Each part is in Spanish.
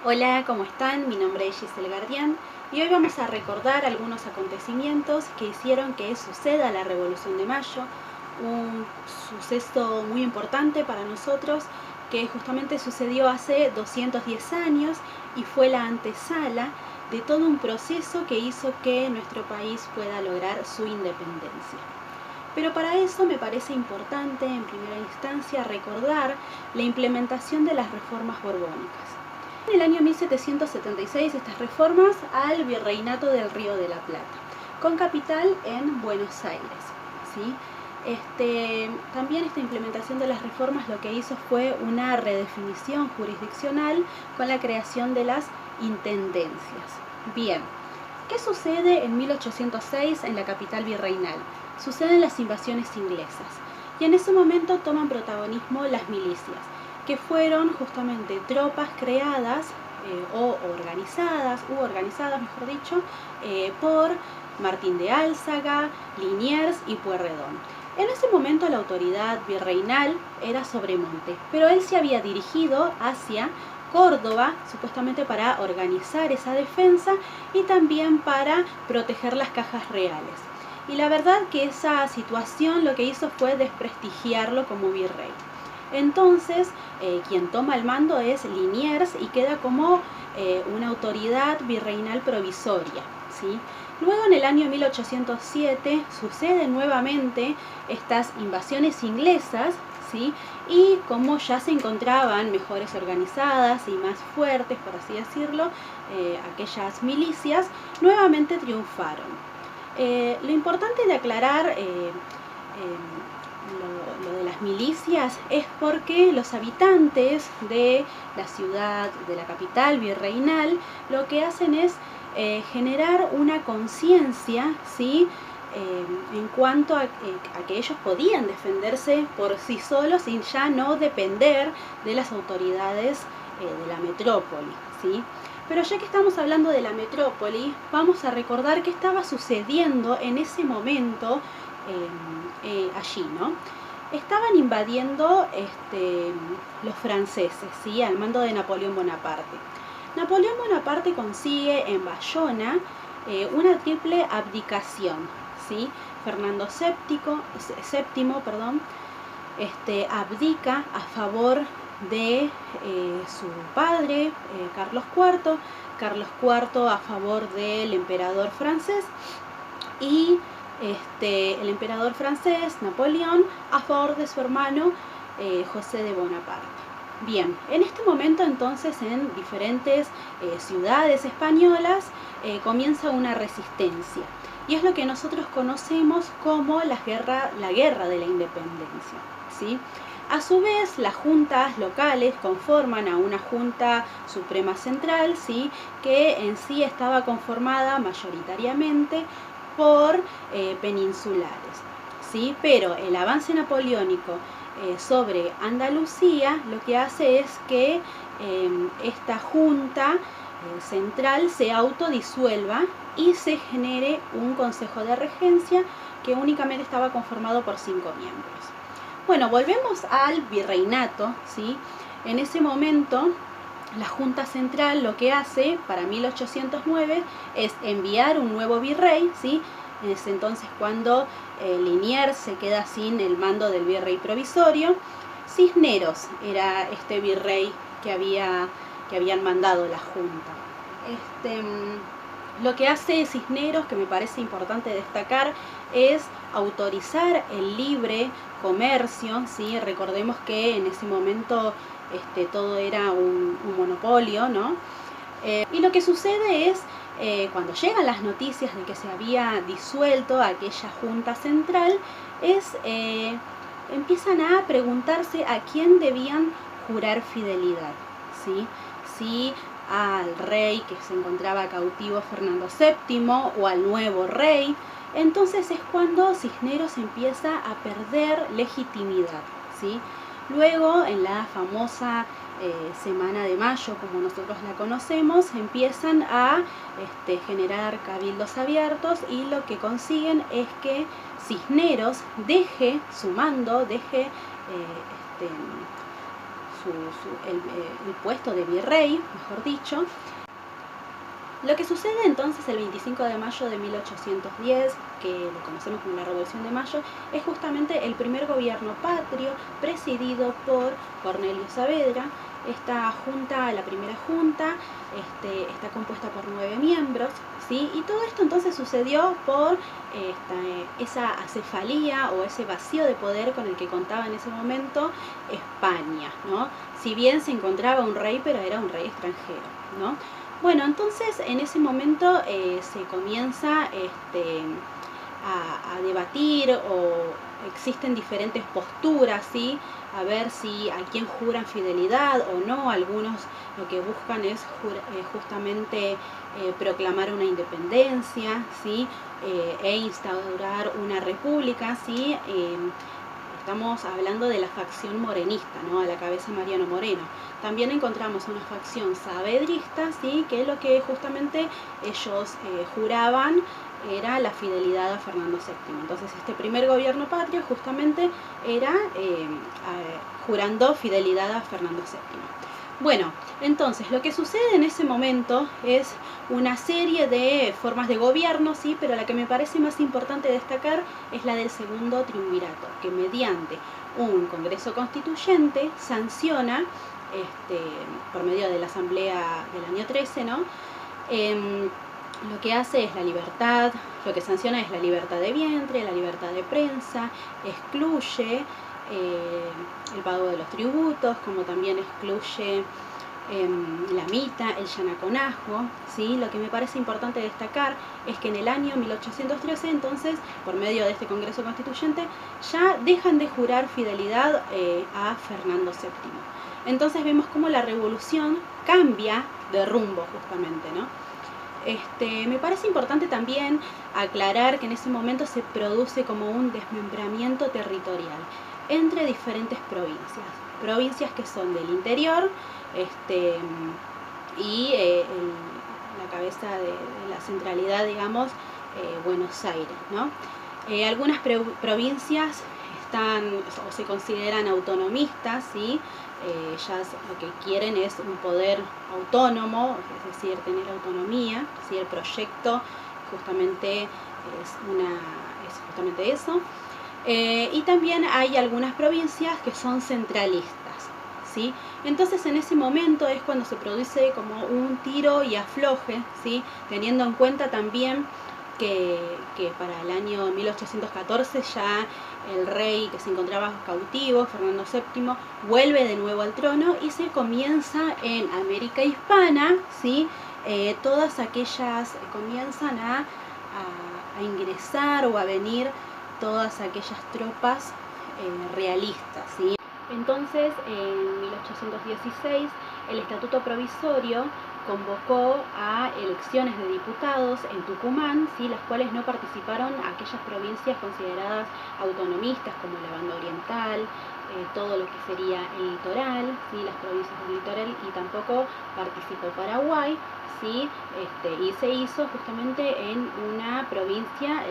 Hola, ¿cómo están? Mi nombre es Giselle Gardián y hoy vamos a recordar algunos acontecimientos que hicieron que suceda la Revolución de Mayo, un suceso muy importante para nosotros que justamente sucedió hace 210 años y fue la antesala de todo un proceso que hizo que nuestro país pueda lograr su independencia. Pero para eso me parece importante, en primera instancia, recordar la implementación de las reformas borbónicas. En el año 1776 estas reformas al Virreinato del Río de la Plata, con capital en Buenos Aires, ¿sí? También esta implementación de las reformas lo que hizo fue una redefinición jurisdiccional con la creación de las intendencias. Bien, ¿qué sucede en 1806 en la capital virreinal? Suceden las invasiones inglesas y en ese momento toman protagonismo las milicias, que fueron justamente tropas creadas o organizadas, mejor dicho, por Martín de Álzaga, Liniers y Pueyrredón. En ese momento la autoridad virreinal era Sobremonte, pero él se había dirigido hacia Córdoba, supuestamente para organizar esa defensa y también para proteger las cajas reales. Y la verdad que esa situación lo que hizo fue desprestigiarlo como virrey. Entonces, quien toma el mando es Liniers y queda como una autoridad virreinal provisoria, ¿sí? Luego, en el año 1807, suceden nuevamente estas invasiones inglesas, ¿sí? Y como ya se encontraban mejores organizadas y más fuertes, por así decirlo, aquellas milicias nuevamente triunfaron. Lo importante de aclarar lo de las milicias es porque los habitantes de la ciudad, de la capital virreinal, lo que hacen es generar una conciencia, ¿sí? En cuanto a que ellos podían defenderse por sí solos y ya no depender de las autoridades de la metrópoli, ¿sí? Pero ya que estamos hablando de la metrópoli, vamos a recordar qué estaba sucediendo en ese momento allí, ¿no? Estaban invadiendo los franceses, ¿sí? Al mando de Napoleón Bonaparte. Napoleón Bonaparte consigue en Bayona una triple abdicación, ¿sí? Fernando VII, abdica a favor de su padre, Carlos IV, Carlos IV a favor del emperador francés y el emperador francés, Napoleón, a favor de su hermano José de Bonaparte. Bien, en este momento entonces en diferentes ciudades españolas comienza una resistencia y es lo que nosotros conocemos como la guerra de la independencia, ¿sí? A su vez, las juntas locales conforman a una Junta Suprema Central, ¿sí? Que en sí estaba conformada mayoritariamente por peninsulares, ¿sí? Pero el avance napoleónico sobre Andalucía lo que hace es que esta junta central se autodisuelva y se genere un consejo de regencia que únicamente estaba conformado por 5 miembros. Bueno, volvemos al virreinato, ¿sí? En ese momento la Junta Central lo que hace para 1809 es enviar un nuevo virrey, ¿sí? Es entonces cuando Liniers se queda sin el mando del virrey provisorio. Cisneros era este virrey que habían mandado la Junta. Lo que hace Cisneros, que me parece importante destacar, es autorizar el libre comercio, ¿sí? Recordemos que en ese momento todo era un monopolio, ¿no? Y lo que sucede es, cuando llegan las noticias de que se había disuelto aquella Junta Central, empiezan a preguntarse a quién debían jurar fidelidad, ¿sí? Si al rey que se encontraba cautivo Fernando VII o al nuevo rey. Entonces es cuando Cisneros empieza a perder legitimidad, ¿sí? Luego, en la famosa Semana de Mayo, como nosotros la conocemos, empiezan a generar cabildos abiertos y lo que consiguen es que Cisneros deje su mando, deje el puesto de virrey, mejor dicho. Lo que sucede entonces el 25 de mayo de 1810, que lo conocemos como la Revolución de Mayo, es justamente el primer gobierno patrio presidido por Cornelio Saavedra. Esta junta, la primera junta, está compuesta por 9 miembros, ¿sí? Y todo esto entonces sucedió por esa acefalía o ese vacío de poder con el que contaba en ese momento España, ¿no? Si bien se encontraba un rey, pero era un rey extranjero, ¿no? Bueno, entonces en ese momento se comienza a debatir, o existen diferentes posturas, ¿sí? A ver si a quién juran fidelidad o no. Algunos lo que buscan es justamente proclamar una independencia, ¿sí? E instaurar una república, ¿sí? Estamos hablando de la facción morenista, ¿no? A la cabeza Mariano Moreno. También encontramos una facción saavedrista, ¿sí? Que lo que justamente ellos juraban era la fidelidad a Fernando VII. Entonces este primer gobierno patrio justamente era jurando fidelidad a Fernando VII. Bueno, entonces lo que sucede en ese momento es una serie de formas de gobierno, ¿sí? Pero la que me parece más importante destacar es la del segundo triunvirato, que mediante un Congreso Constituyente sanciona, por medio de la Asamblea del año 13, ¿no? Lo que hace es la libertad, lo que sanciona es la libertad de vientre, la libertad de prensa, excluye el pago de los tributos, como también excluye la mita, el yanaconazgo, ¿sí? Lo que me parece importante destacar es que en el año 1813, entonces, por medio de este Congreso Constituyente, ya dejan de jurar fidelidad a Fernando VII. Entonces vemos cómo la revolución cambia de rumbo justamente, ¿no? Me parece importante también aclarar que en ese momento se produce como un desmembramiento territorial entre diferentes provincias que son del interior, y la cabeza de la centralidad, digamos, Buenos Aires, ¿no? Algunas provincias están o se consideran autonomistas, ¿sí? Ellas lo que quieren es un poder autónomo, es decir, tener autonomía, ¿sí? El proyecto justamente es justamente eso. Y también hay algunas provincias que son centralistas, ¿sí? Entonces en ese momento es cuando se produce como un tiro y afloje, ¿sí? Teniendo en cuenta también que para el año 1814 ya el rey que se encontraba cautivo, Fernando VII, vuelve de nuevo al trono y se comienza en América Hispana, ¿sí? Todas aquellas comienzan a ingresar o a venir todas aquellas tropas realistas, ¿sí? Entonces, en 1816, el Estatuto Provisorio convocó a elecciones de diputados en Tucumán, ¿sí? Las cuales no participaron aquellas provincias consideradas autonomistas como la Banda Oriental, todo lo que sería el litoral, ¿sí? Las provincias del litoral, y tampoco participó Paraguay, ¿sí? Y se hizo justamente en una provincia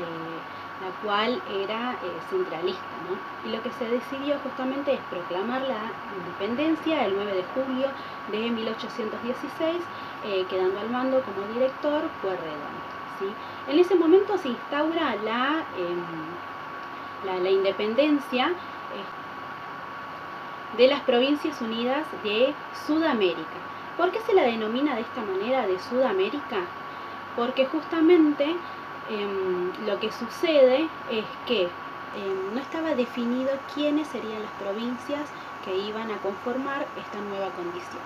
la cual era centralista, ¿no? Y lo que se decidió justamente es proclamar la independencia el 9 de julio de 1816, quedando al mando como director Pueyrredón, ¿sí? En ese momento se instaura la independencia de las Provincias Unidas de Sudamérica. ¿Por qué se la denomina de esta manera, de Sudamérica? Porque justamente lo que sucede es que no estaba definido quiénes serían las provincias que iban a conformar esta nueva condición.